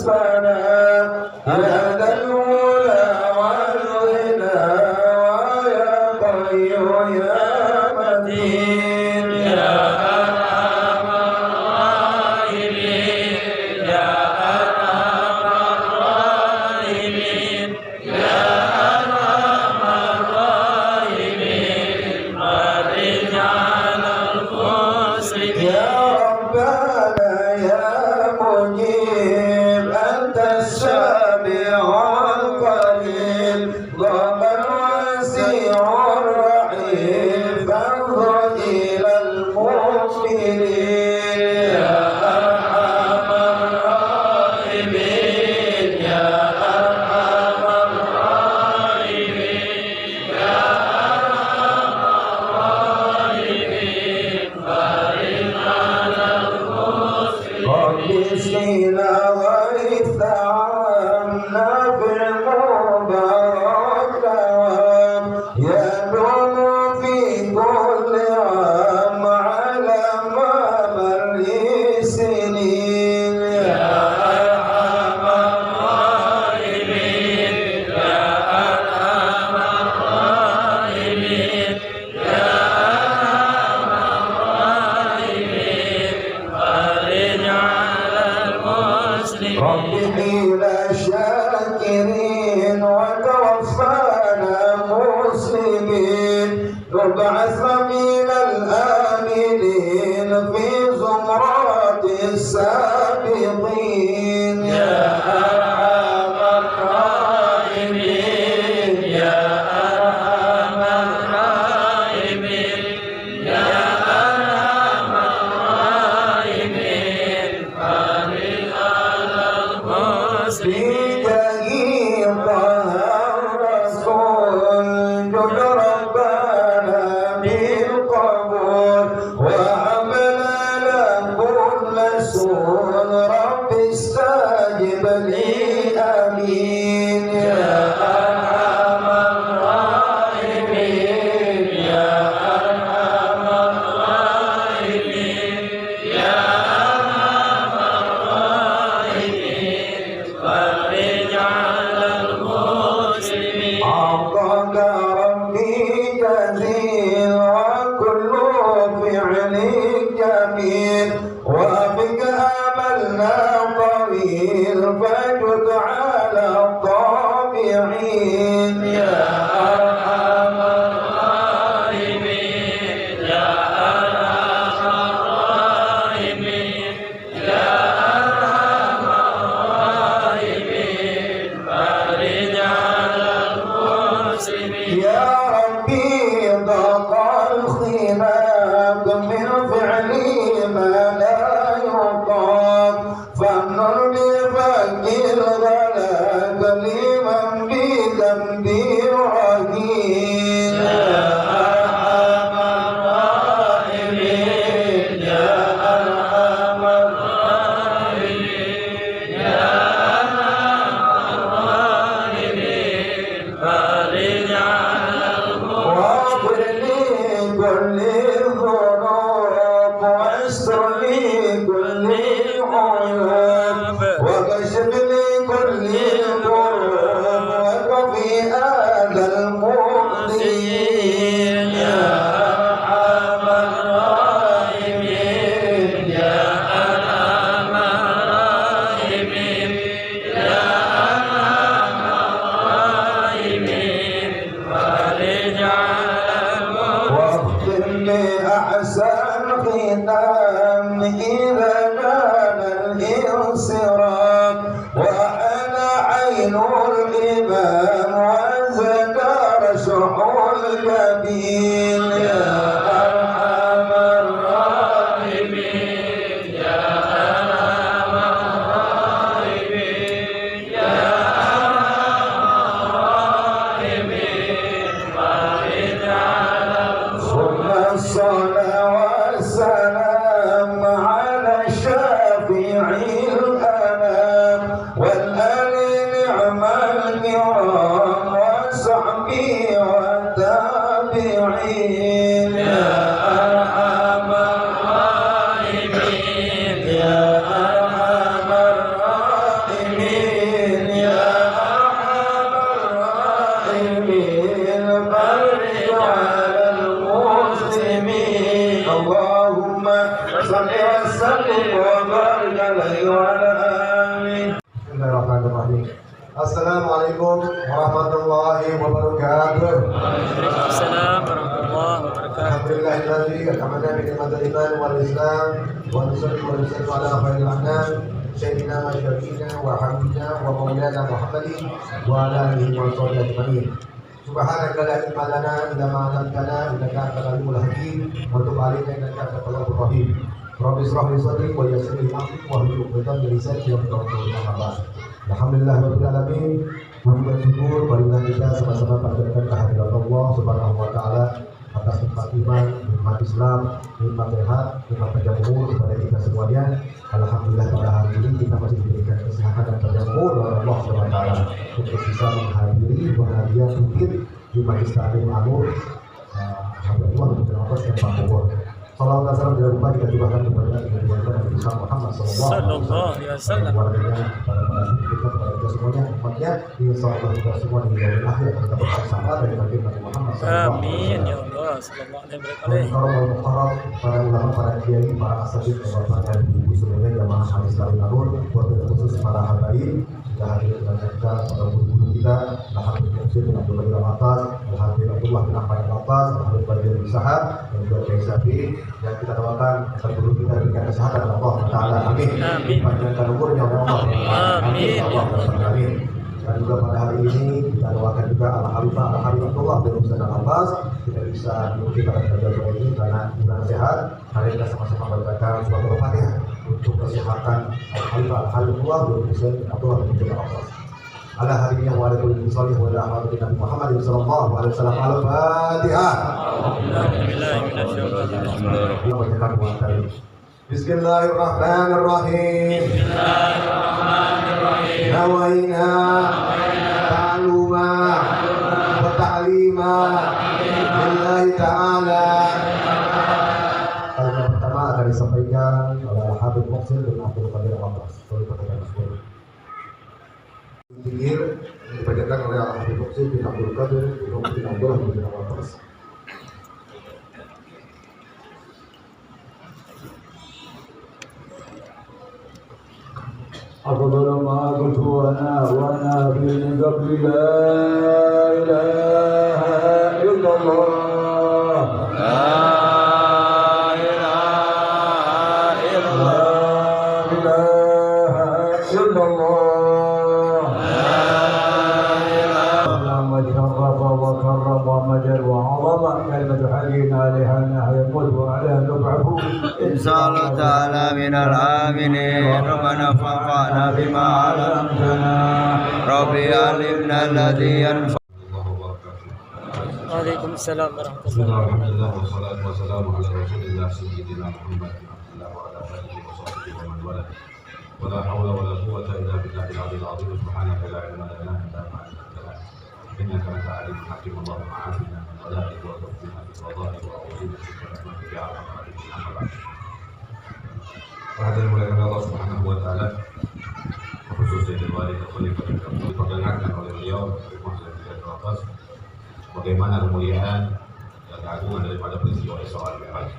حسبنا يا ذا الأولى والغنى ويا قوي يا متين يا أرحم الراحمين يا أرحم الراحمين يا أرحم الراحمين فرج على المسلمين يا ربنا يا مجيب أنت السامع القليل ضم الواسع الرحيم فانظر إلى المؤمنين يا أرحم الراحمين يا أرحم الراحمين يا أرحم الراحمين فرج على المسلمين رب اسقنا غيث عنا بالمبارك دوام يدوم في كل عام على مر سنين يا أرحم الراحمين يا أرحم الراحمين يا أرحم الراحمين فرج على المسلمين رب حين شاكرين وتوفانا مسلمين وابعث من الآمنين في زمرات السابقين يا أرحم الراحمين يا أرحم الراحمين يا أرحم الراحمين فرج على المسلمين طه الرسول جد ربنا بالقبول وعملنا له كل سوء رب استجب لي آمين يا أرحم الراحمين يا أرحم الراحمين يا أرحم الراحمين فرج على المسلمين أعطاك ربي جزيل وكل فعل جميل وبك آملنا طويل فجد على الطابعين يا أرحم الراحمين يا أرحم الراحمين يا أرحم الراحمين فرج على المسلمين يا ربي ضاق الخلاق من فعلي ما لا يطاق فامنن بفك الغلاق لمن بذنبي رهين يا أرحم الراحمين يا أرحم الراحمين يا أرحم الراحمين فرج على واغفر لي كل الذنوب واستر لي كل العيوب وكشف لي كل الكروب وكفي أذى المؤذين يا أرحم الراحمين يا أرحم الراحمين يا أرحم الراحمين فرج على واختم بأحسن ختام إذا كان الانصراف وأنا عين الإمام وزكى رشح الجبين يا أرحم الراحمين يا أرحم الراحمين يا أرحم الراحمين فرج على ثم الصلاة والسلام على الشافع الأمين Assalamualaikum warahmatullahi wabarakatuh. Waalaikumsalam warahmatullahi wabarakatuh. Alhamdulillahilladzi atamana bi ni'matil iman wal islam wa nusalli wa nusallimu ala khairil anam sayyidina wa syafiina wa habibina wa maulana Muhammadin wa ala alihi wa sahbihi ajma'in. Subhanaka la ilma lana illa ma 'allamtana innaka antal alimul hakim wa tub 'alaina innaka antat tawwabur rahim. Rabbi shrah li sadri wa yassir li amri wahlul 'uqdatam min lisani yafqahu qawli. Alhamdulillahirabbil alamin. Puji dan syukur marilah kita sama-sama panjatkan kehadirat Allah Subhanahu wa taala atas nikmat iman, nikmat Islam, nikmat sehat, nikmat panjang umur kepada kita semuanya. Alhamdulillah pada hari ini kita masih diberikan kesehatan dan panjang umur oleh Allah Subhanahu wa taala untuk bisa menghadiri pengajian rutin di Majelis Taklim Anur Alhamdulillah untuk atas yang Bogor. Salawat dan salam tidak lupa kita curahkan kepada Nabi Muhammad sallallahu alaihi wasallam, keluarganya, para kita, kepada kita semuanya, umatnya, insyaallah kita semua di dunia akhirat kita bersama dari Nabi Muhammad sallallahu alaihi wasallam. Amin ya Allah sallallahu alaihi wasallam. Para ulama, para kiai, para asatidz, bapak dan ibu semuanya jamaah Majelis Taklim Anur, wabil khusus para habaib sudah hadir dengan kita, para guru kita, Alhamdulillah bin Abdul Qadir Al-Atas, Alhamdulillah bin Ahmad Al-Atas, Alhamdulillah bin Sahab, dan juga Kiai Safi. Yang kita doakan agar guru kita diberikan kesehatan oleh Allah Taala. Amin. Panjangkan umurnya oleh Allah. Amin. Amin. Dan juga pada hari ini kita doakan juga Al-Khalifah Al-Khalifah bin Husain Al-Abbas kita bisa mengikuti pada kerja ini karena bulan sehat. Mari kita sama-sama bacakan surat Al-Fatihah untuk kesehatan Al-Khalifah Al-Khalifah bin Husain Al-Abbas. Ala hadirin wa ala kulli musallin wa ala ahmad Nabi Muhammad sallallahu alaihi wasallam. Al-Fatihah. Bismillahirrahmanirrahim. Bismillahirrahmanirrahim. Nawaina ta'aluma wa ta'lima lillahi ta'ala. Kalimat pertama akan disampaikan oleh Habib Muhsin bin Abdul Qadir Al-Abbas. Pinggir dibacakan oleh Habib Muhsin bin Abdul Qadir bin Abdullah bin Abbas. أفضل ما قلت وأنا في قبل لا إله إلا الله لا إله إلا الله لا إله إلا الله اللهم شرف وكرم ومجد وعظم كلمة حقنا عليها أنها يموت وعليها نبعث إن شاء الله تعالى من الآمنين. ربنا فانفعنا بما علمتنا ربي علمنا الذي ينفع. Waalaikumsalam warahmatullahi Bismillahirrahmanirrahim. Wassalatu wassalamu ala Rasulillah sayyidina Muhammad wa ala alihi wa sahbihi wa man wala. Wala haula wala quwwata illa billahil aliyyil azim. Subhanaka la ilma lana illa ma 'allamtana. Innaka antal alimul hakim. Allahumma 'afina min wala'i wa rabbina bi qada'i wa a'udzu bika min syarri ya arhamar rahimin. Hadirin oleh Allah Subhanahu wa taala, khususnya di luar diperdengarkan oleh beliau atas bagaimana kemuliaan dan keagungan daripada peristiwa Isra wal Mi'raj.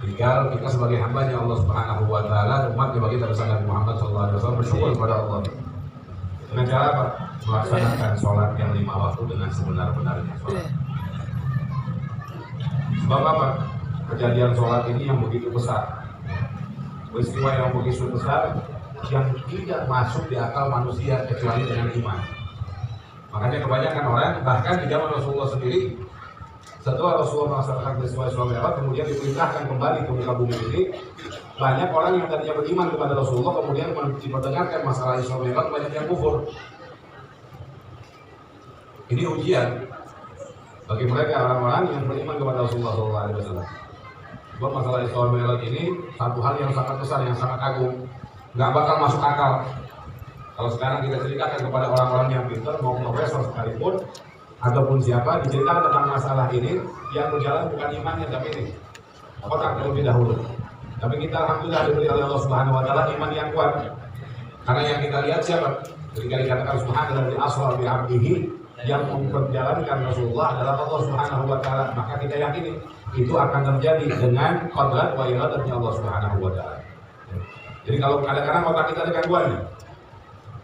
Tinggal kita sebagai hamba-Nya Allah Subhanahu wa taala, umat yang kita bersama Muhammad sallallahu alaihi wasallam bersyukur kepada Allah. Dengan cara apa? Melaksanakan sholat yang 5 waktu dengan sebenar-benarnya sholat. Sebab apa? Kejadian sholat ini yang begitu besar, peristiwa yang begitu besar yang tidak masuk di akal manusia kecuali dengan iman. Makanya kebanyakan orang, bahkan di zaman Rasulullah sendiri, setelah Rasulullah melaksanakan peristiwa Isra Mi'raj kemudian diperintahkan kembali ke muka bumi ini, banyak orang yang tadinya beriman kepada Rasulullah kemudian diperdengarkan masalah Isra Mi'raj, banyak yang kufur. Ini ujian bagi mereka orang-orang yang beriman kepada Rasulullah SAW. Sebab masalah Isra Mi'raj ini satu hal yang sangat besar, yang sangat agung, nggak bakal masuk akal. Kalau sekarang kita ceritakan kepada orang-orang yang pintar, mau profesor sekalipun ataupun siapa, diceritakan tentang masalah ini, yang berjalan bukan imannya tapi ini otak terlebih dahulu. Tapi kita alhamdulillah diberi oleh Allah Subhanahu wa taala iman yang kuat. Karena yang kita lihat siapa? Ketika dikatakan Subhanallah di asra bi 'abdihi, yang memperjalankan Rasulullah adalah Allah Subhanahu wa taala, maka kita yakini itu akan terjadi dengan qadar wa iradatnya Allah Subhanahu wa taala. Jadi kalau kadang-kadang otak kita ada gangguan nih.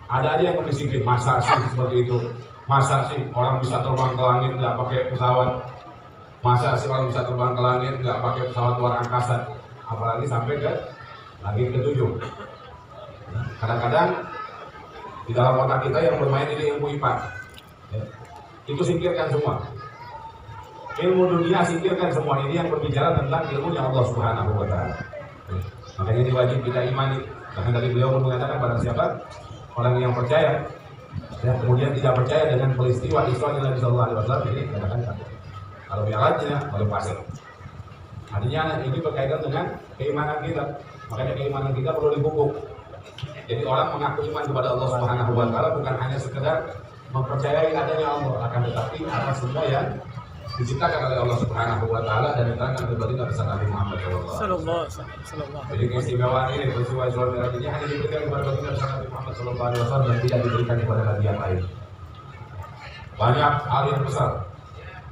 Ada aja yang membisikin, masa sih seperti itu? Masa sih orang bisa terbang ke langit nggak pakai pesawat? Masa sih orang bisa terbang ke langit nggak pakai pesawat luar angkasa? Apalagi sampai ke langit ke-7. Kadang-kadang di dalam otak kita yang bermain ini ilmu IPA, ya. Itu singkirkan semua. Ilmu dunia singkirkan semua. Ini yang berbicara tentang ilmunya Allah Subhanahu wa Ta'ala. Makanya ini wajib kita imani. Bahkan tadi beliau pun mengatakan pada siapa orang yang percaya, ya, kemudian tidak percaya dengan peristiwa Isra Nabi Sallallahu Alaihi Wasallam, ini katakan kalau Mi'rajnya baru pasir. Artinya ini berkaitan dengan keimanan kita. Makanya keimanan kita perlu dipupuk. Jadi orang mengaku iman kepada Allah Subhanahu wa Ta'ala bukan hanya sekedar mempercayai adanya Allah, akan tetapi atas semua yang diciptakan oleh Allah Subhanahu wa Ta'ala dan diterangkan oleh Nabi Nabi Muhammad SAW. Jadi keistimewaan ini peristiwa Isra Mi'raj ini hanya diberikan kepada Nabi Muhammad SAW dan tidak diberikan kepada nabi yang lain. Banyak hal yang besar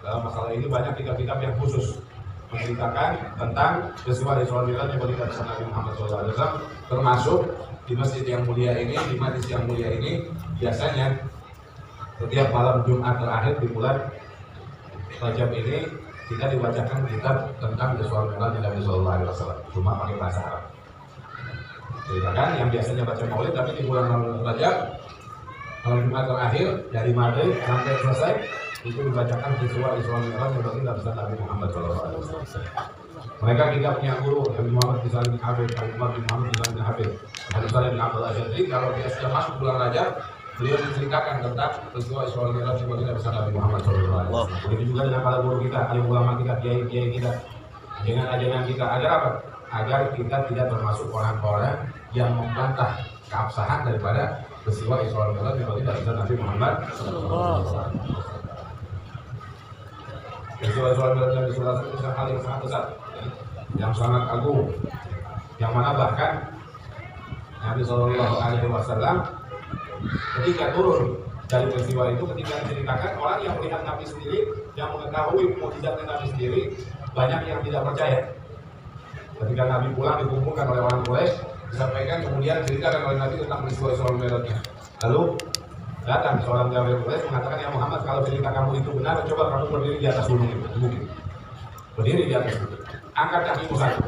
dalam masalah ini, banyak kitab-kitab yang khusus menceritakan tentang peristiwa Isra Mi'raj yang diberikan kepada Nabi Muhammad SAW, termasuk di masjid yang mulia ini, di majlis yang mulia ini biasanya setiap malam Jumat terakhir di bulan Rajab ini kita dibacakan kitab tentang Isra Mi'raj Nabi Sallallahu Alaihi Wasallam, cuma pakai bahasa Arab. Ceritakan yang biasanya baca Maulid, tapi di bulan Rajab malam Jumat terakhir dari maghrib sampai selesai itu dibacakan peristiwa Isra Mi'raj Nabi Muhammad Sallallahu Alaihi Wasallam. Mereka kitabnya guru Habib Muhammad bin Salim bin Habib, Habib Muhammad bin Salim bin Habib, Habib Salim bin Abdullah Syadri. Kalau dia sudah masuk bulan Rajab, beliau menceritakan tentang peristiwa Isra Mi'raj Nabi Muhammad SAW. Begitu juga dengan para guru kita, alim ulama kita, kiai-kiai kita, ajaran-ajaran kita. Agar apa? Agar kita tidak termasuk orang-orang yang membantah keabsahan daripada peristiwa Isra Mi'raj Nabi Muhammad SAW. Peristiwa Isra Mi'raj Nabi SAW itu hal yang sangat besar, yang sangat agung, yang mana bahkan Nabi Sallallahu Alaihi Wasallam ketika turun dari peristiwa itu, ketika menceritakan, orang yang melihat Nabi sendiri, yang mengetahui mukjizatnya Nabi sendiri, banyak yang tidak percaya. Ketika Nabi pulang dikumpulkan oleh orang Quraisy, disampaikan kemudian ceritakan oleh Nabi tentang peristiwa Isra Mi'rajnya. Lalu datang seorang dari Quraisy mengatakan, ya Muhammad, kalau cerita kamu itu benar, coba kamu berdiri di atas gunung itu, bukit. Berdiri di atas bukit, angkat kakimu satu.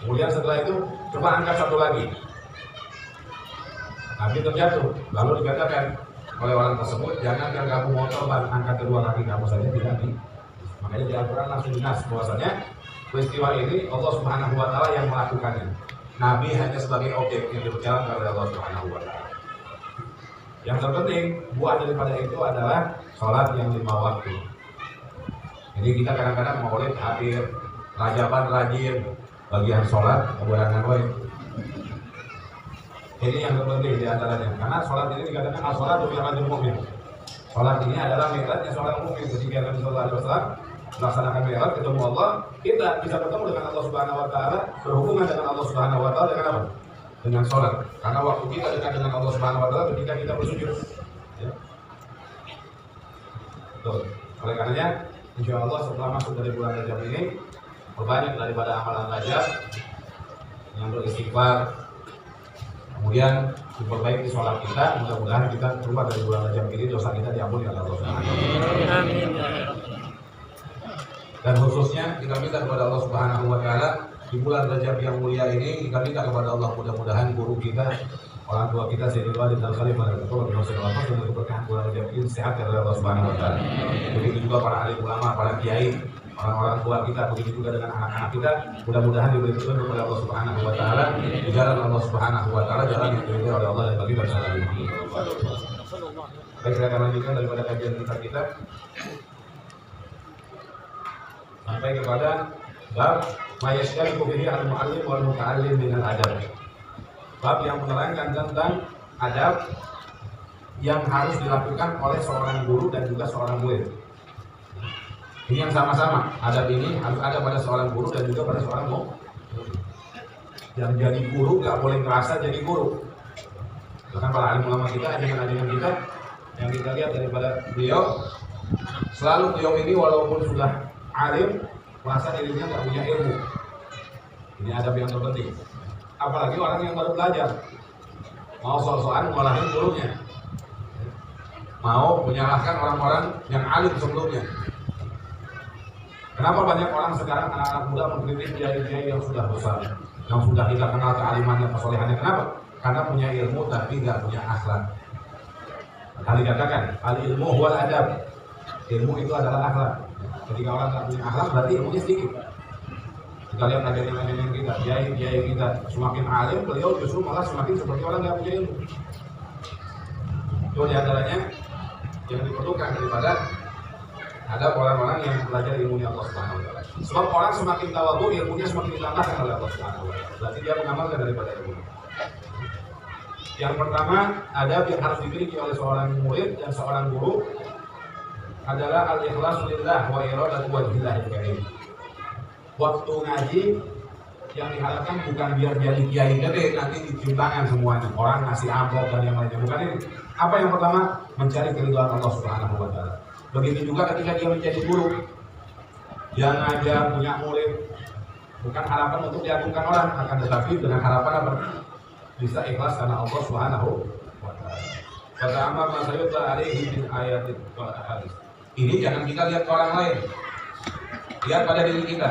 Kemudian setelah itu, coba angkat satu lagi. Nabi terjatuh, lalu dikatakan oleh orang tersebut, jangan yang kamu mau terbang, angkat kedua kaki kamu saja, tidak di. Makanya di Al-Quran langsung dinas bahwasanya peristiwa ini Allah Subhanahu wa Ta'ala yang melakukannya. Nabi hanya sebagai objek yang diperjalankan oleh Allah Subhanahu wa Ta'ala. Yang terpenting buah daripada itu adalah sholat yang 5 waktu. Jadi kita kadang-kadang maulid hadir, rajaban rajin, bagian sholat keberangan wae. Ini yang terpenting diantaranya, karena sholat ini dikatakan as-sholat mi'rajul mu'min. Sholat ini adalah mi'rajnya seorang mukmin. Ketika Nabi Sallallahu Alaihi Wasallam melaksanakan mi'raj ketemu Allah, kita bisa bertemu dengan Allah Subhanahu Wa Taala, berhubungan dengan Allah Subhanahu Wa Taala dengan apa? Dengan sholat. Karena waktu kita dekat dengan Allah Subhanahu Wa Taala ketika kita bersujud. Ya. Betul. Oleh karenanya, insya Allah setelah masuk dari bulan Rajab ini, berbanyak daripada amalan Rajab yang beristighfar. Kemudian diperbaiki sholat kita, mudah-mudahan kita keluar dari bulan Rajab ini, dosa kita diampuni oleh Allah Subhanahu wa Ta'ala. Dan khususnya kita minta kepada Allah Subhanahu wa Ta'ala di bulan Rajab yang mulia ini, kita minta kepada Allah mudah-mudahan guru kita, orang tua kita, Sayyidul Walid Al-Khalifah dan Ketua Rasulullah SAW dengan keberkahan bulan Rajab ini sehat dari Allah Subhanahu wa Ta'ala. Begitu juga para alim ulama, para kiai, orang-orang tua kita, begitu juga dengan anak-anak kita, mudah-mudahan diberi petunjuk oleh Allah Subhanahu wa Ta'ala di jalan Allah Subhanahu wa Ta'ala, jalan yang diridhoi oleh Allah dan bagi bersama Nabi. Baik, kita akan lanjutkan daripada kajian kita sampai kepada bab mayasyabihu bihi al-mu'allim wal muta'allim min al-adab. Bab yang menerangkan tentang adab yang harus dilakukan oleh seorang guru dan juga seorang murid. Ini yang sama-sama, adab ini harus ada pada seorang guru dan juga pada seorang murid. Yang jadi guru gak boleh merasa jadi guru. Bahkan para alim ulama kita, ajaran-ajaran kita yang kita lihat daripada beliau, selalu beliau ini walaupun sudah alim, merasa dirinya gak punya ilmu. Ini adab yang terpenting. Apalagi orang yang baru belajar. mau soal-soalan ngolahin gurunya, mau menyalahkan orang-orang yang alim sebelumnya. Kenapa banyak orang sekarang anak-anak muda mengkritik kiai-kiai yang sudah besar, yang sudah kita kenal kealimannya, kesolehannya? Kenapa? Karena punya ilmu tapi nggak punya akhlak. Tadi katakan, al-ilmu wal adab. Ilmu itu adalah akhlak. Ketika orang tak punya akhlak berarti ilmunya sedikit. Kita lihat ajaran-ajaran kita, kiai kita semakin alim, beliau justru malah semakin seperti orang nggak punya ilmu. Itu diantaranya yang diperlukan daripada ada orang-orang yang belajar ilmunya Allah Subhanahu wa taala. Sebab orang semakin tawadhu, ilmunya semakin ditambahkan oleh Allah Subhanahu wa taala. Berarti dia mengamalkan daripada ilmunya. Yang pertama, adab yang harus dimiliki oleh seorang murid dan seorang guru adalah al-ikhlasu lillah wa iradatu wajhillahil karim. Waktu ngaji yang diharapkan bukan biar jadi kiai gede nanti dicium semuanya, orang ngasih amplop dan yang lainnya, bukan ini. Apa yang pertama? Mencari keridhaan Allah Subhanahu wa taala. Begitu juga ketika dia menjadi guru, dia ngajar, punya murid, bukan harapan untuk diagungkan orang, akan tetapi dengan harapan apa? Bisa ikhlas karena Allah Subhanahu wa taala. Kata Amar Masyayuta alaihi bin ayatin wal ahadits. Ini jangan kita lihat ke orang lain, lihat pada diri kita.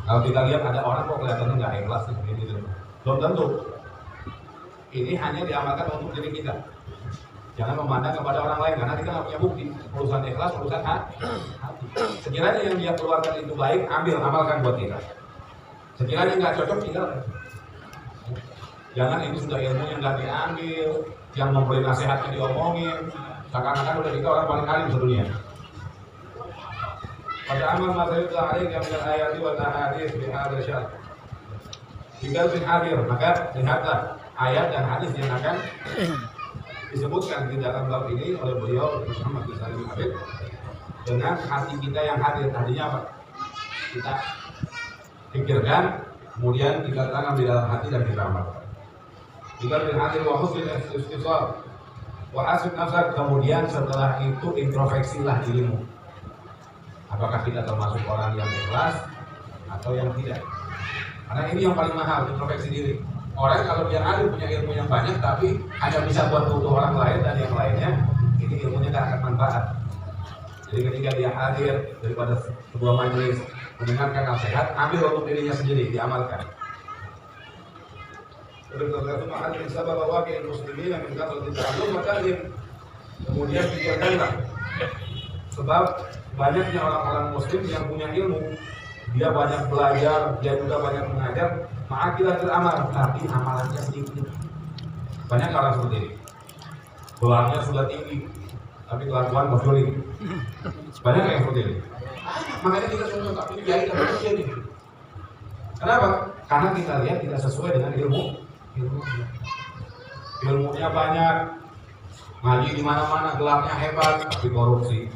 Kalau kita lihat ada orang kok kelihatannya nggak ikhlas seperti itu, belum tentu. Ini hanya diamalkan untuk diri kita. Jangan memandang kepada orang lain karena kita nggak punya bukti. Urusan ikhlas, urusan hati. Sekiranya yang dia keluarkan itu baik, ambil, amalkan buat kita. Sekiranya nggak cocok, tinggalkan. Jangan itu sudah ilmu yang nggak diambil, yang memberi nasihatnya diomongin. Seakan-akan udah kita orang paling alim sedunia. Pada amal masyarakat lain yang ayat wa hadis di hadis syar. Jika bin akhir, maka lihatlah ayat dan hadis yang akan disebutkan di dalam bab ini oleh beliau Muhammad bin Salim Habib dengan hati kita yang hadir. Artinya apa? Kita pikirkan, kemudian kita tanam di dalam hati dan kita amalkan. Jika bin hadir wa husnul istisar wa hasib nafsak, kemudian setelah itu introspeksilah dirimu. Apakah kita termasuk orang yang ikhlas atau yang tidak? Karena ini yang paling mahal, introspeksi diri. Orang kalau dia ada punya ilmu yang banyak tapi hanya bisa buat untuk orang lain dan yang lainnya, ini ilmunya tidak akan manfaat. Jadi ketika dia hadir daripada sebuah majelis mendengarkan nasihat, ambil untuk dirinya sendiri, diamalkan. Kemudian pikirkanlah, sebab banyaknya orang-orang muslim yang punya ilmu, dia banyak belajar, dia juga banyak mengajar, ma'akilah amal, tapi amalannya sedikit. Banyak orang seperti ini, gelarnya sudah tinggi, tapi kelakuan bodoh. Banyak yang seperti ini. Makanya kita semua tapi kiai dan manusia ini. Kenapa? Karena kita lihat tidak sesuai dengan ilmunya banyak, ngaji di mana-mana, gelarnya hebat, tapi korupsi.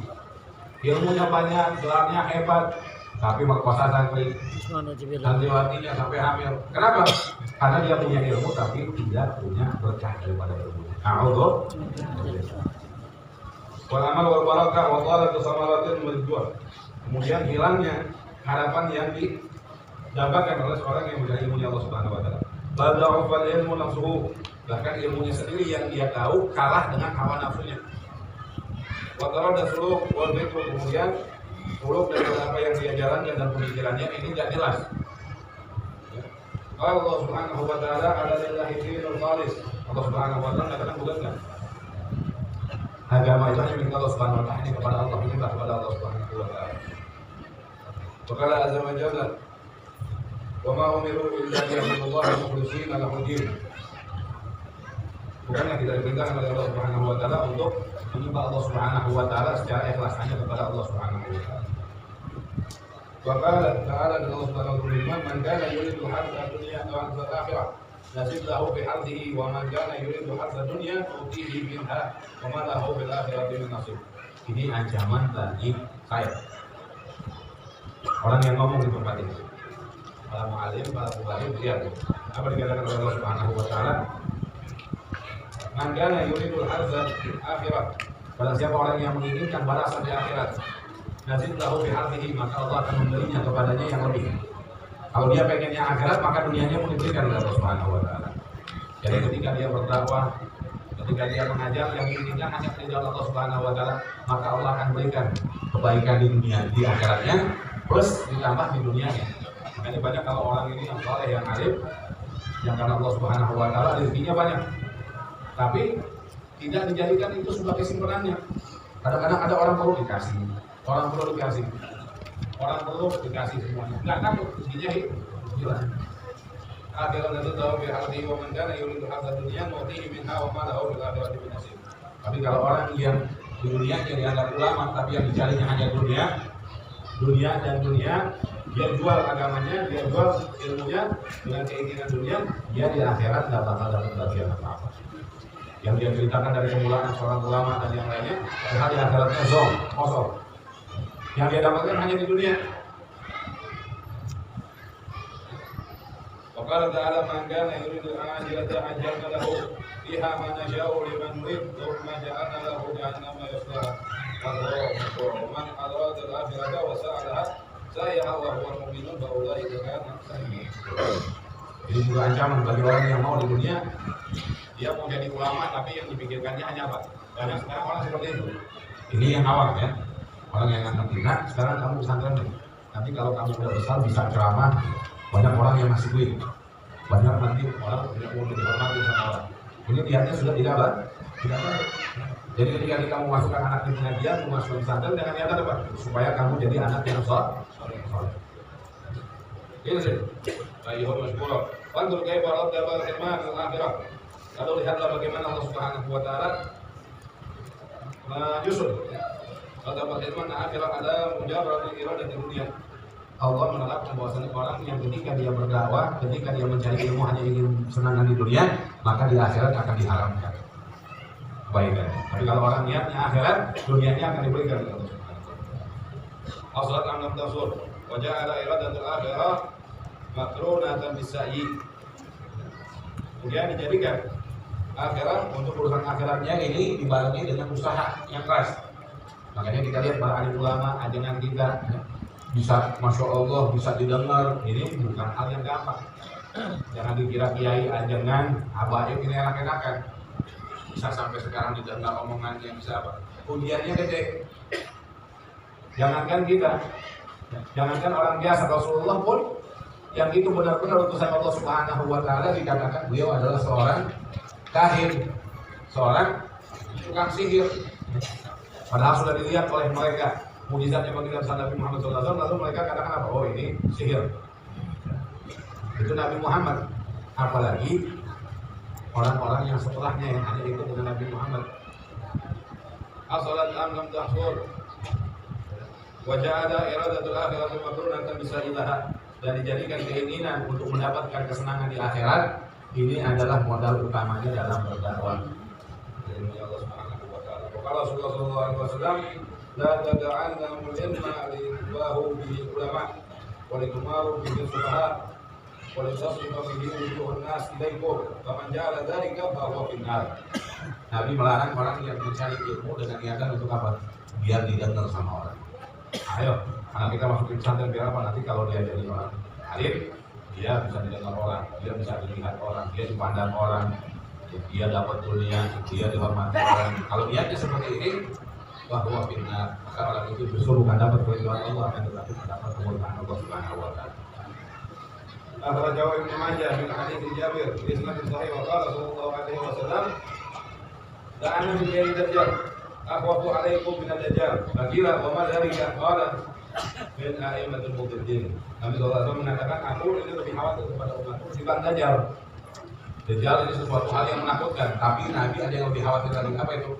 Ilmunya banyak, gelarnya hebat, tapi merkosa santri, santriwatinya sampai hamil. Kenapa? Karena dia punya ilmu tapi tidak punya berkah daripada ilmunya. A'udzu. Wal amal wal barakah wa talatu samaratin wal. Kemudian hilangnya harapan yang didapatkan oleh seorang yang mencari ilmunya Allah Subhanahu wa taala. Bada'u fal ilmu nafsuhu, bahkan ilmunya sendiri yang dia tahu kalah dengan hawa nafsunya. Wa dan suluk wal fikr, kemudian suluk dan apa yang dia jalankan dan pemikirannya ini tidak jelas. Kalau Allah Subhanahu wa taala ala lillahi dinul khalis, Allah Subhanahu wa taala katakan bukan. Agama itu hanya milik Allah Subhanahu wa taala, kepada Allah, minta kepada Allah Subhanahu wa taala. Qala azza wa jalla, "Wa ma umiru illa liya'budullaha mukhlishina lahu din." Bukanlah kita diperintahkan oleh Allah Subhanahu wa taala untuk menyembah Allah Subhanahu wa taala secara ikhlas hanya kepada Allah Subhanahu wa taala. Wa qala ta'ala Allah Subhanahu wa taala, "Man kana yuridu harsa dunya wa harsa akhirah, nasib lahu bi harsihi wa man kana yuridu harsa dunya nutihi minha wa ma lahu bil akhirati min nasib." Ini ancaman bagi saya. Orang yang ngomong di tempat ini, para mu'alim, para mubalim, lihat apa dikatakan oleh Allah Subhanahu wa taala. Man kana yuridul harza akhirat, barang siapa orang yang menginginkan balasan di akhirat, nazid lahu bi harfihi, maka Allah akan memberinya kepadanya yang lebih. Kalau dia pengennya akhirat, maka dunianya pun diberikan oleh Allah Subhanahu wa taala. Jadi ketika dia berdakwah, ketika dia mengajar yang diinginkan hanya kepada Allah Subhanahu wa taala, maka Allah akan berikan kebaikan di dunia, di akhiratnya, plus ditambah di dunianya. Makanya banyak kalau orang ini yang soleh, yang alim, yang karena Allah Subhanahu wa taala rezekinya banyak. Tapi tidak dijadikan itu sebagai simpenannya. Kadang-kadang ada orang perlu dikasih, orang perlu dikasih semuanya. Enggak takut, rezekinya hilang. Akhirat itu tahu biharti wa man kana yuridu hadza dunya nu'tihi minha wa ma lahu fil akhirati min nasib. Tapi kalau orang yang di dunia dianggap ulama tapi yang dicarinya hanya dunia, dia jual agamanya, dia jual ilmunya dengan keinginan dunia, dia di akhirat tidak bakal dapat bagian apa-apa. Yang dia ceritakan dari kemuliaan seorang ulama dan yang lainnya, padahal di akhiratnya kosong. Yang dia dapatkan hanya di dunia. وقال تعالى من كان يريد العاجلة عجلنا له فيها ما نشاء لمن نريد ثم جعلنا له جهنم يصلاها ومن أراد الآخرة وسعى لها سعيها وهو مؤمن فأولئك كان سعيهم. Ini juga ancaman bagi orang yang mau di dunia, dia mau jadi ulama tapi yang dipikirkannya hanya apa? Banyak sekarang orang seperti itu. Ini yang awam ya, orang yang nggak ngerti. Nah, sekarang kamu pesantren nih. Nanti kalau kamu udah besar bisa ceramah, banyak orang yang masih duit, banyak nanti orang tidak mau dihormati sama orang. Ini lihatnya sudah tidak baik. Jadi ketika kamu masukkan anak di pengajian, masukkan pesantren dengan niatan apa? Supaya kamu jadi anak yang soleh. Ini sih. Ayuhul masykurah. Wandur kaifa raddaba al-iman al-akhirah. Lalu lihatlah bagaimana Allah Subhanahu wa taala menyusun. Raddaba al-iman al-akhirah ada mujarrad iradah dunia. Allah menetapkan bahwasanya orang yang ketika dia berdakwah, ketika dia mencari ilmu hanya ingin senangan di dunia, maka di akhirat akan diharamkan kebaikan. Tapi kalau orang niatnya akhirat, dunianya akan diberikan oleh Allah Subhanahu wa taala. Aslat am lam tasur wa ja'ala iradatul akhirah makrunatan bis-sa'yi. Kemudian dijadikan akhirat untuk urusan akhiratnya ini dibarengi dengan usaha yang keras. Makanya kita lihat para alim ulama, ajaran kita bisa, masya Allah, bisa didengar. Ini bukan hal yang gampang. Jangan dikira kiai ajangan abaib ini enak-enakan. Bisa sampai sekarang didengar omongannya, bisa apa? Ujiannya gede. Jangankan kita, jangankan orang biasa, Rasulullah pun yang itu benar-benar utusan Allah Subhanahu wa taala dikatakan beliau adalah seorang kahin, seorang tukang sihir. Padahal sudah dilihat oleh mereka mujizatnya baginda Nabi Muhammad SAW, lalu mereka katakan apa? Oh, ini sihir. Itu Nabi Muhammad. Apalagi orang-orang yang setelahnya yang hanya ikut dengan Nabi Muhammad. As-salat am lam tahsur wa ja'ala iradatul akhirati makrunatan bisailaha, dan dijadikan keinginan untuk mendapatkan kesenangan di akhirat ini adalah modal utamanya dalam berdakwah. Kalau Rasulullah SAW, la tada'anna mul'ilma li'bahu bihi ulama wa li'umaru bihi sufaha wa li'tasrifa bihi wujuhun nas ilaikum wa man ja'ala dhalika fahuwa finnar. Nabi melarang orang yang mencari ilmu dengan niatan untuk apa? Biar didengar sama orang. Ayo, anak kita masukin pesantren biar apa? Nanti kalau dia jadi orang alim, dia bisa didengar orang, dia bisa dilihat orang, dia dipandang orang, dia dapat dunia, dia dihormati orang. Kalau niatnya seperti ini, bahwa finnar, maka orang itu justru bukan dapat keridhaan Allah, akan tetapi mendapat kemurkaan Allah Subhanahu wa taala. Akhrajahu Ibnu Majah min hadits Jabir bi isnad sahih wa qala sallallahu alaihi wasallam, la'ana bi dajjal, akhwafu alaikum min ad-dajjal. Faqila wa ma dzalika? Qala min a'immatul mudillin. Nabi sallallahu alaihi wasallam mengatakan, aku ini lebih khawatir kepada umatku dibanding Dajjal. Dajjal ini sesuatu hal yang menakutkan, tapi Nabi ada yang lebih khawatir lagi. Apa itu?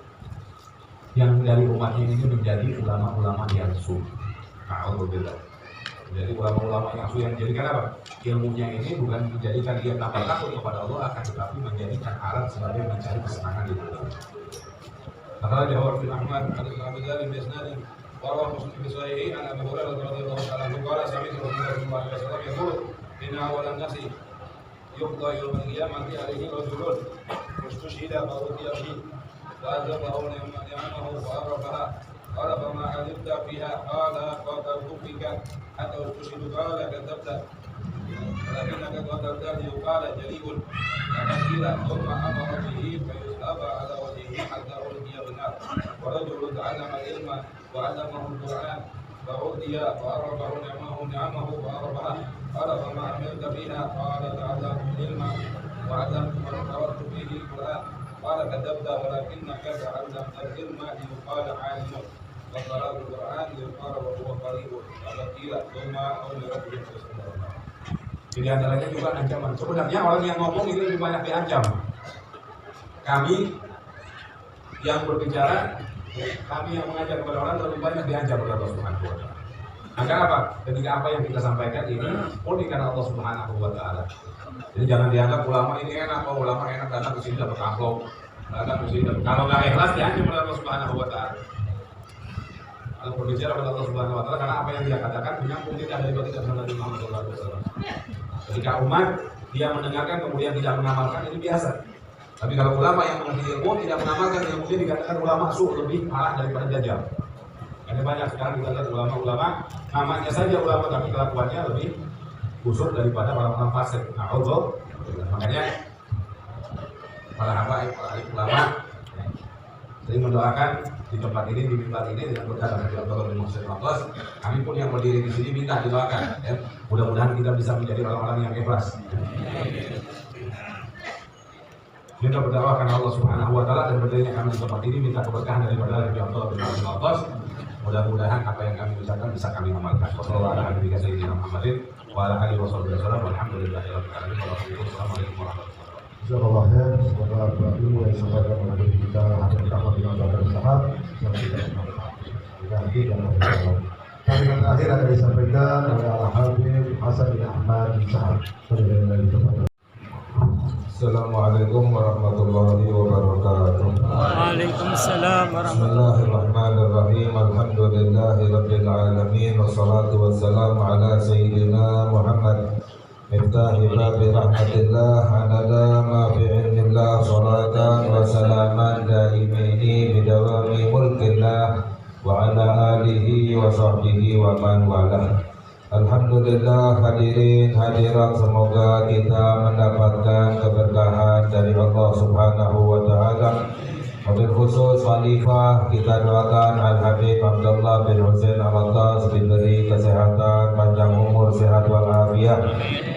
Yang dari umatnya ini menjadi ulama-ulama yang su. Alhamdulillah. Jadi ulama-ulama yang su yang menjadikan apa? Ilmunya ini bukan menjadikan dia tambah takut kepada Allah, akan tetapi menjadikan alat sebagai mencari kesenangan di dunia. Maka jawab bin Ahmad hadis Abu Dzar bin Isnad wa Muslim bi sahihi an Abu Hurairah radhiyallahu ta'ala anhu qala sami'tu Rasulullah sallallahu alaihi wasallam yaqul inna awalan nasi yuqda yawm al-qiyamati alaihi rajulun mustushhida fa utiya bihi فأدركه نعمه وعرفها قال فما علمت فيها قال قتلت فيك حتى استشهد قال كذبت ولكنك قتلتني قال جليل فقتل ثم أمر به فيصاب على وجهه حتى ألقي بالنار ورجل تعلم العلم وعلمه القرآن فأوتي فعرفه نعمه فعرفها قال فما عملت بها قال تعلمت العلم وعلمت وقرأت به القرآن قال كذبت ولكنك تعلمت العلم ليقال عالم وقرأت القرآن ليقال وهو قريب قال قيل ثم أمر به فيصاب. Di antaranya juga ancaman. Sebenarnya orang yang ngomong itu lebih banyak diancam. Kami yang berbicara, kami yang mengajar kepada orang lebih banyak diancam oleh Allah Subhanahu wa taala. Agar apa? Ketika apa yang kita sampaikan ini murni karena Allah Subhanahu wa taala. Jadi jangan dianggap ulama ini enak, oh ulama enak datang ke sini dapat amplop, datang ke sini dapat. Kalau nggak ikhlas diancam oleh Allah Subhanahu wa taala. Kalau berbicara kepada Allah Subhanahu wa taala karena apa yang dia katakan menyambung tidak dari baginda Nabi Muhammad SAW. Ketika umat dia mendengarkan kemudian tidak mengamalkan ini biasa. Tapi kalau ulama yang mengerti ilmu tidak mengamalkan yang kemudian dikatakan ulama su lebih parah daripada dajjal. Karena banyak sekarang kita lihat ulama-ulama namanya saja ulama tapi kelakuannya lebih busuk daripada orang-orang fasik. Nah, Allah makanya para habaib, para alim ulama sering mendoakan di tempat ini, di mimbar ini dengan berkata dari Allah bin Muhammad Al-Qas, kami pun yang berdiri di sini minta didoakan ya. Mudah-mudahan kita bisa menjadi orang-orang yang ikhlas. Kita berdoa karena Allah Subhanahu wa taala dan berdirinya kami di tempat ini minta keberkahan daripada Allah bin Muhammad Al-Qas. Mudah-mudahan apa yang kami ucapkan bisa kami amalkan. Wassalamualaikum warahmatullahi wabarakatuh. Insyaallah ya, semoga ilmu yang disampaikan oleh kita akan dapat bermanfaat yang kita nanti dalam perjalanan. Kalimat terakhir akan disampaikan oleh Al-Habib Hasan bin Ahmad bin Sa'ad. Assalamualaikum warahmatullahi wabarakatuh. Waalaikumsalam warahmatullahi Bismillahirrahmanirrahim. Alhamdulillahirabbil alamin wassalatu wassalamu ala sayyidina Muhammad Miftahi babi rahmatillah adada ma fi ilmillah salatan wa salaman daimaini bidawami mulkillah wa ala alihi wa sahbihi wa man walah. Alhamdulillah hadirin hadirat, semoga kita mendapatkan keberkahan dari Allah Subhanahu wa taala. Wabil khusus khalifah kita doakan Al-Habib Abdullah bin Husain Al-Attas diberi kesehatan, panjang umur, sehat walafiat,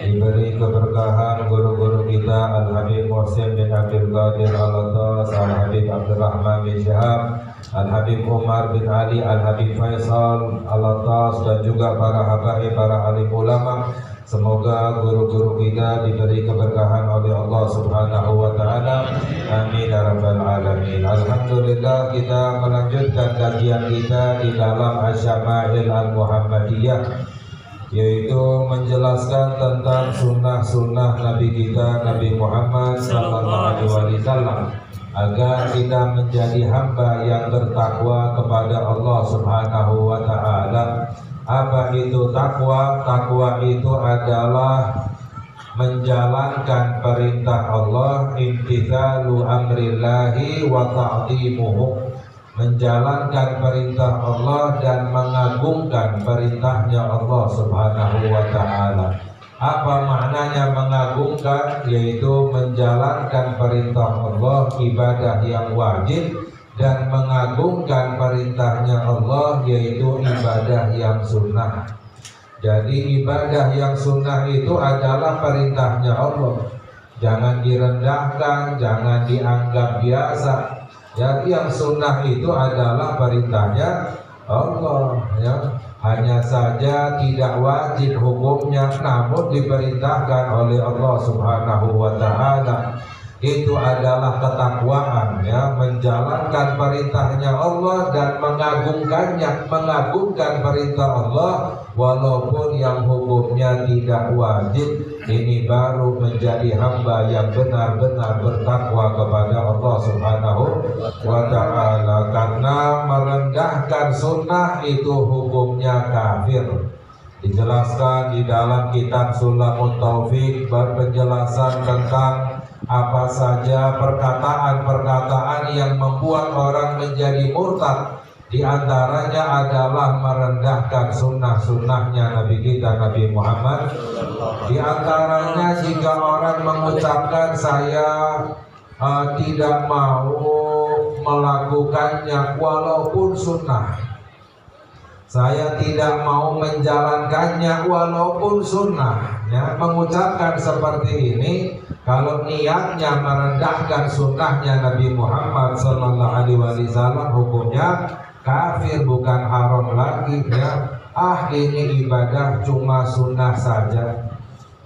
diberi keberkahan guru-guru kita Al-Habib Muhsin bin Abdul Qadir Al-Attas, Al-Habib Abdurrahman bin Syihab, Al-Habib Umar bin Ali, Al-Habib Faisal Al-Attas dan juga para habaib, para alim ulama. Semoga guru-guru kita diberi keberkahan oleh Allah Subhanahu wa taala. Amin ya rabbal alamin. Alhamdulillah kita melanjutkan kajian kita di dalam Asy-Syama'il Al-Muhammadiyah, yaitu menjelaskan tentang sunnah-sunnah Nabi kita Nabi Muhammad sallallahu alaihi wasallam agar kita menjadi hamba yang bertakwa kepada Allah Subhanahu wa taala. Apa itu takwa? Takwa itu adalah menjalankan perintah Allah, imtithalu amrillahi wa ta'zimuhu, menjalankan perintah Allah dan mengagungkan perintahnya Allah Subhanahu wa taala. Apa maknanya mengagungkan? Yaitu menjalankan perintah Allah, ibadah yang wajib, dan mengagungkan perintahnya Allah, yaitu ibadah yang sunnah. Jadi ibadah yang sunnah itu adalah perintahnya Allah. Jangan direndahkan, jangan dianggap biasa. Jadi yang sunnah itu adalah perintahnya Allah ya. Hanya saja tidak wajib hukumnya, namun diperintahkan oleh Allah Subhanahu wa taala. Itu adalah ketakwaan ya, menjalankan perintahnya Allah dan mengagungkannya, mengagungkan perintah Allah walaupun yang hukumnya tidak wajib. Ini baru menjadi hamba yang benar-benar bertakwa kepada Allah Subhanahu wa taala. Karena merendahkan sunnah itu hukumnya kafir. Dijelaskan di dalam kitab Sulamut Taufik berpenjelasan tentang apa saja perkataan-perkataan yang membuat orang menjadi murtad Di antaranya adalah merendahkan sunnah-sunnahnya Nabi kita Nabi Muhammad. Di antaranya jika orang mengucapkan saya tidak mau melakukannya walaupun sunnah, saya tidak mau menjalankannya walaupun sunnah, ya, mengucapkan seperti ini kalau niatnya merendahkan sunnahnya Nabi Muhammad Sallallahu Alaihi Wasallam, hukumnya kafir, bukan haram lagi, ya. Ini ibadah cuma sunnah saja.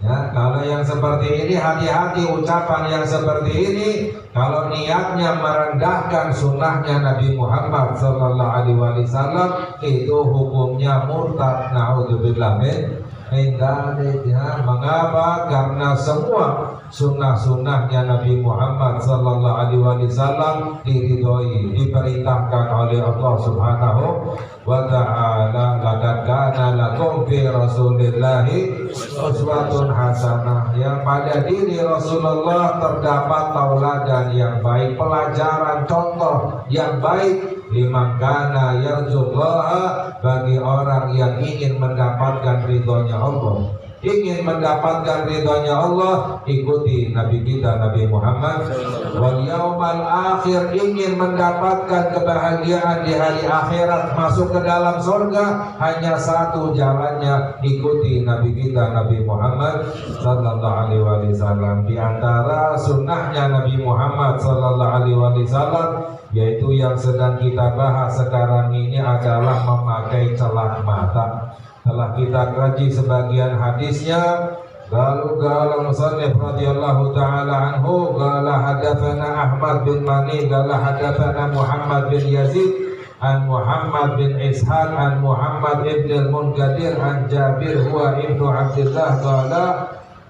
Ya, kalau yang seperti ini hati-hati ucapan yang seperti ini. Kalau niatnya merendahkan sunnahnya Nabi Muhammad Sallallahu Alaihi Wasallam, itu hukumnya murtad. Naudzubillah min dzalik, ya. Mengapa? Karena semua sunnah-sunnahnya Nabi Muhammad Sallallahu Alaihi Wasallam diridhoi, diperintahkan oleh Allah Subhanahu wa Ta'ala. Laqad kana lakum fi Rasulillahi uswatun hasanah. Yang pada diri Rasulullah terdapat tauladan yang baik, pelajaran contoh yang baik. Liman kana yarjullaha, bagi orang yang ingin mendapatkan ridhonya Allah, ingin mendapatkan ridhonya Allah, ikuti Nabi kita Nabi Muhammad. Wal yaumal akhir, ingin mendapatkan kebahagiaan di hari akhirat, masuk ke dalam surga, hanya satu jalannya, ikuti Nabi kita Nabi Muhammad Sallallahu Alaihi Wasallam. Di antara sunnahnya Nabi Muhammad Sallallahu Alaihi Wasallam, yaitu yang sedang kita bahas sekarang ini, adalah memakai celak mata. Telah kita kaji sebagian hadisnya. Lalu qala musannif radhiyallahu taala anhu, qala hadatsana Ahmad bin Mani, qala hadatsana Muhammad bin Yazid an Muhammad bin Ishaq an Muhammad ibn al-Munkadir an Jabir huwa ibnu Abdullah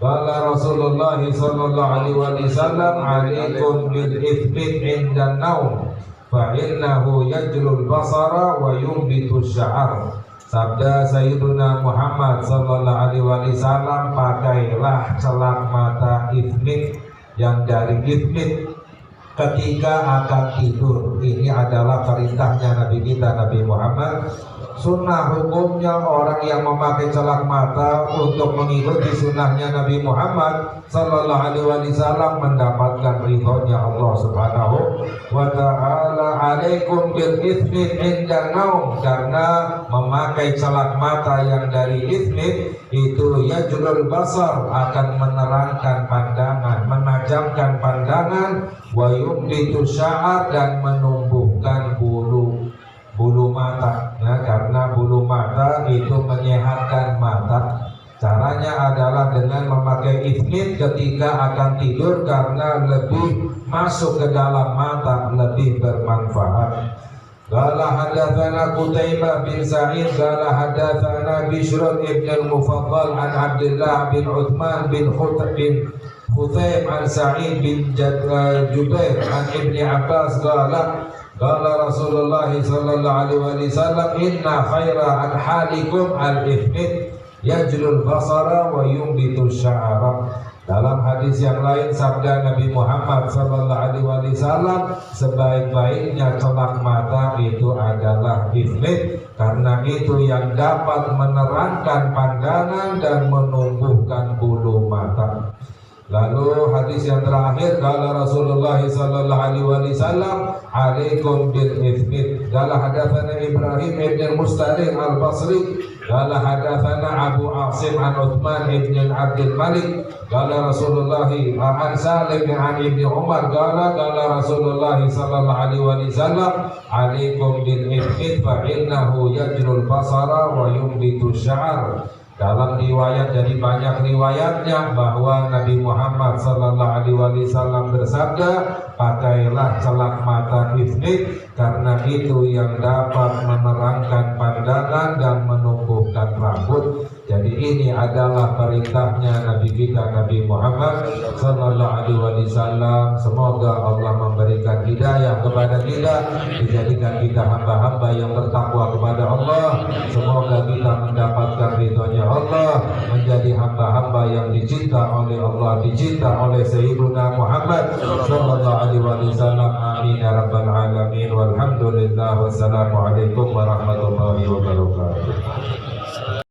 qala Rasulullah sallallahu alaihi wasallam, alaikum bil ithmi 'inda an-naum fa innahu yajlul basara wa yumbitu sya'ar. Sabda Sayyiduna Muhammad Sallallahu Alaihi Wasallam, pakailah celak mata ifmit, yang dari ifmit, ketika akan tidur. Ini adalah perintahnya Nabi kita Nabi Muhammad. Sunnah hukumnya orang yang memakai celak mata untuk mengikuti sunnahnya Nabi Muhammad Sallallahu Alaihi Wasallam mendapatkan ridhonya Allah Subhanahu wa Ta'ala. Alaikum bil ithmit inda naum, karena memakai celak mata yang dari ithmit itu yajlul basar, akan menerangkan pandangan, menajamkan pandangan, wa yumbitu sya'ar, dan menumbuhkan bulu mata, ya, karena bulu mata itu menyehatkan mata. Caranya adalah dengan memakai ithmit ketika akan tidur, karena lebih masuk ke dalam mata, lebih bermanfaat. Qala hadatsana Qutaibah bin Sa'id qala hadatsana Bishr ibn al-Mufaddal an Abdullah bin Uthman bin Khutayb an Sa'id bin Jubair an Ibn Abbas qala Rasulullah sallallahu alaihi wasallam, inna khaira anhalikum al-ithmit yajlul basara wa yumbitu sya'ara. Dalam hadis yang lain sabda Nabi Muhammad sallallahu alaihi wasallam, sebaik-baiknya celak mata itu adalah ithmit, karena itu yang dapat menerangkan pandangan dan menumbuhkan bulu mata. Lalu hadis yang terakhir, kala Rasulullah sallallahu alaihi wasallam, alaikum bil ithmit. Qala hadatsana Ibrahim ibn Mustarir al-Basri qala hadatsana Abu Asim an Uthman ibn Abdul Malik qala Rasulullah an Salim an Ibnu Umar qala Rasulullah sallallahu alaihi wasallam, alaikum bil ithmit fa innahu yajlul basara wa yumbitu sya'ar. Dalam riwayat, jadi banyak riwayatnya, bahwa Nabi Muhammad Sallallahu Alaihi Wasallam bersabda, pakailah celak mata ithmit, karena itu yang dapat menerangkan pandangan dan menumbuhkan rambut. Jadi ini adalah perintahnya Nabi kita Nabi Muhammad Sallallahu Alaihi Wasallam. Semoga Allah memberikan hidayah kepada kita, dijadikan kita hamba-hamba yang bertakwa kepada Allah. Semoga kita mendapatkan ridhonya Allah, menjadi hamba-hamba yang dicinta oleh Allah, dicinta oleh Sayyidina Muhammad Sallallahu Alaihi Wasallam. Amin ya rabbal alamin. Walhamdulillah. Wassalamualaikum warahmatullahi wabarakatuh.